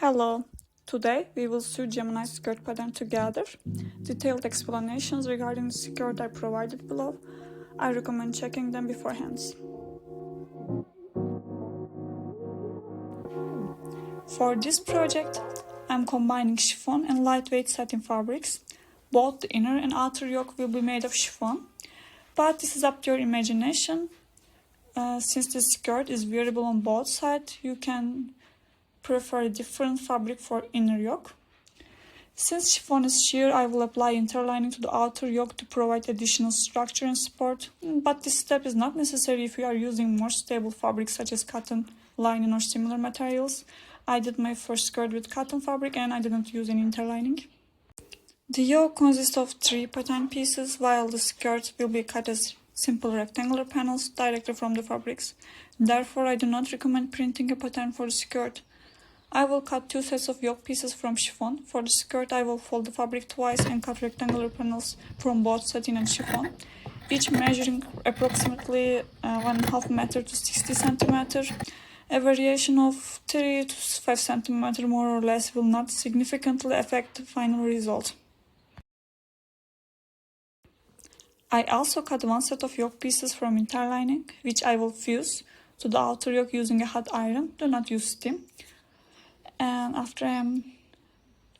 Hello! Today we will sew Gemine skirt pattern together. Detailed explanations regarding the skirt are provided below. I recommend checking them beforehand. For this project, I'm combining chiffon and lightweight satin fabrics. Both the inner and outer yoke will be made of chiffon, but this is up to your imagination. Since the skirt is wearable on both sides, you can prefer a different fabric for inner yoke. Since chiffon is sheer, I will apply interlining to the outer yoke to provide additional structure and support, but this step is not necessary if you are using more stable fabrics such as cotton, linen or similar materials. I did my first skirt with cotton fabric and I didn't use any interlining. The yoke consists of 3 pattern pieces, while the skirt will be cut as simple rectangular panels directly from the fabrics. Therefore, I do not recommend printing a pattern for the skirt. I will cut 2 sets of yoke pieces from chiffon. For the skirt, I will fold the fabric twice and cut rectangular panels from both satin and chiffon, each measuring approximately 1.5 meter to 60 centimeter. A variation of 3 to 5 centimeter more or less will not significantly affect the final result. I also cut 1 set of yoke pieces from interlining, which I will fuse to the outer yoke using a hot iron. Do not use steam. And after I am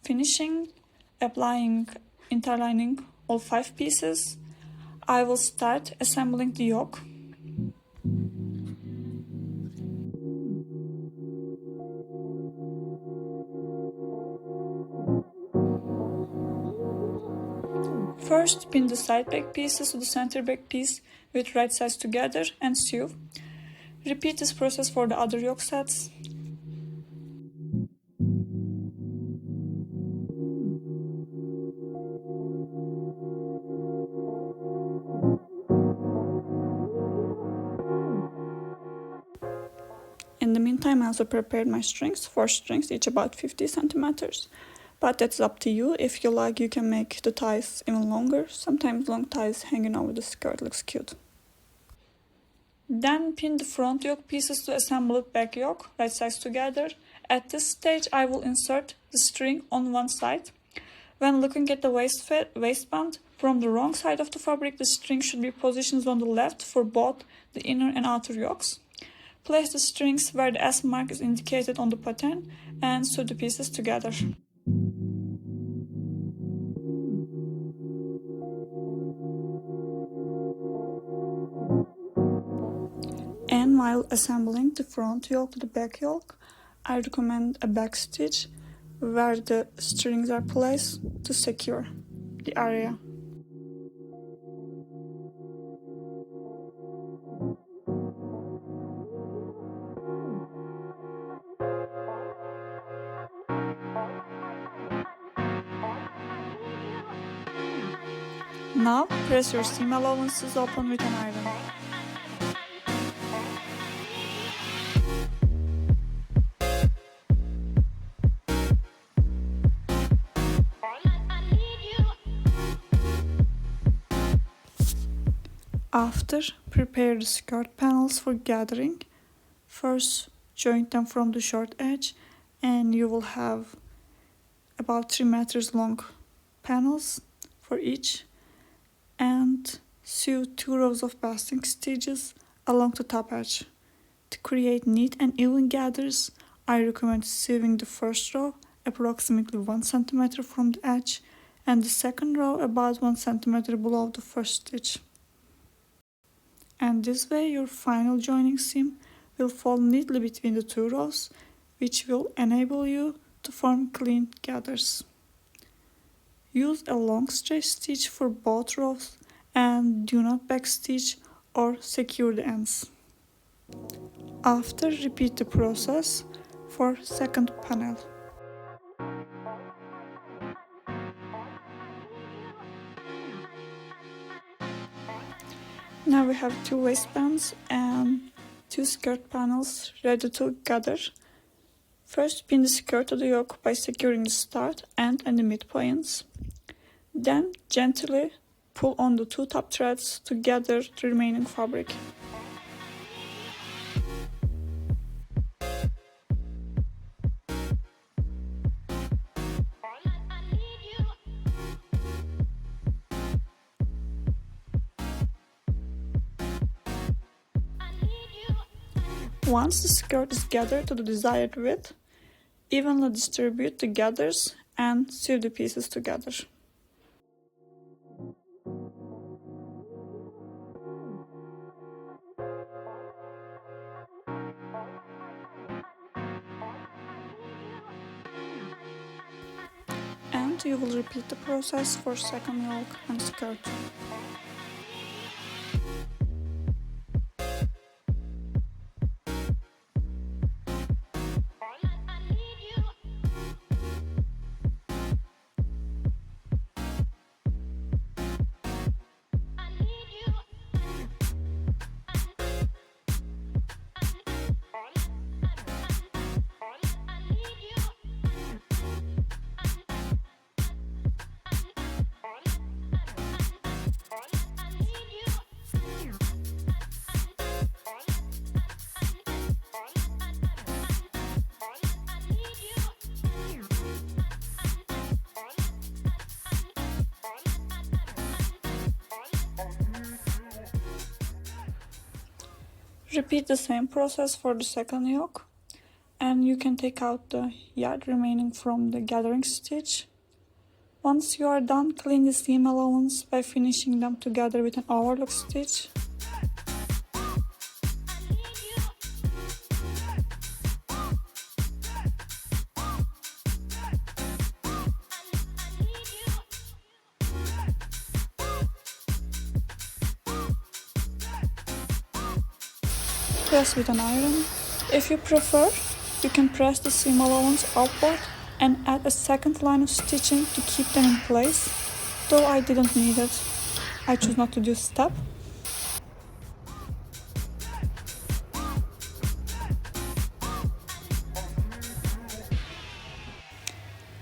finishing applying interlining all 5 pieces, I will start assembling the yoke. First, pin the side back pieces to the center back piece with right sides together and sew. Repeat this process for the other yoke sets. In the meantime, I also prepared my strings, 4 strings, each about 50 centimeters. But that's up to you. If you like, you can make the ties even longer. Sometimes long ties hanging over the skirt looks cute. Then pin the front yoke pieces to assemble the back yoke, right sides together. At this stage, I will insert the string on one side. When looking at the waistband, from the wrong side of the fabric, the string should be positioned on the left for both the inner and outer yokes. Place the strings where the S mark is indicated on the pattern and sew the pieces together. And while assembling the front yoke to the back yoke, I recommend a back stitch where the strings are placed to secure the area. Now press your seam allowances open with an iron. After, prepare the skirt panels for gathering. First, join them from the short edge and you will have about 3 meters long panels for each, and sew 2 rows of basting stitches along the top edge. To create neat and even gathers, I recommend sewing the first row approximately 1 centimeter from the edge and the second row about 1 centimeter below the first stitch. And this way your final joining seam will fall neatly between the 2 rows, which will enable you to form clean gathers. Use a long stretch stitch for both rows and do not backstitch or secure the ends. After, repeat the process for second panel. Now we have 2 waistbands and 2 skirt panels ready to gather. First, pin the skirt to the yoke by securing the start, end and the midpoints. Then, gently pull on the 2 top threads to gather the remaining fabric. Once the skirt is gathered to the desired width, evenly distribute the gathers and sew the pieces together. And you will repeat the process for second yoke and skirt. Repeat the same process for the second yoke, and you can take out the yard remaining from the gathering stitch. Once you are done, clean the seam allowance by finishing them together with an overlock stitch. Press with an iron. If you prefer, you can press the seam allowance upward and add a second line of stitching to keep them in place, though I didn't need it. I choose not to do this step.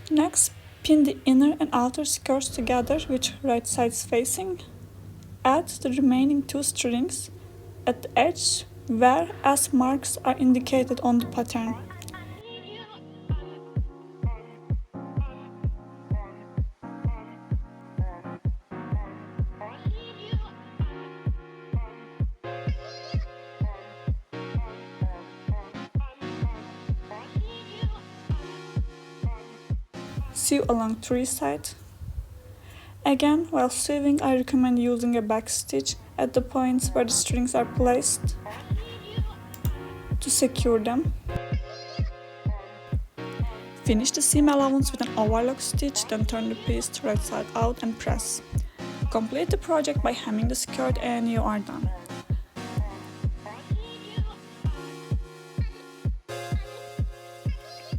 Next, pin the inner and outer skirts together with right sides facing. Add the remaining 2 strings at the edge where S marks are indicated on the pattern. Sew along 3 sides. Again, while sewing, I recommend using a back stitch at the points where the strings are placed to secure them. Finish the seam allowance with an overlock stitch, then turn the piece right side out and press. Complete the project by hemming the skirt and you are done.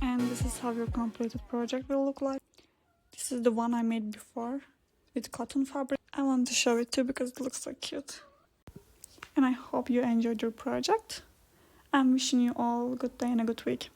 And this is how your completed project will look like. This is the one I made before with cotton fabric. I want to show it too because it looks so cute. And I hope you enjoyed your project. I'm wishing you all a good day and a good week.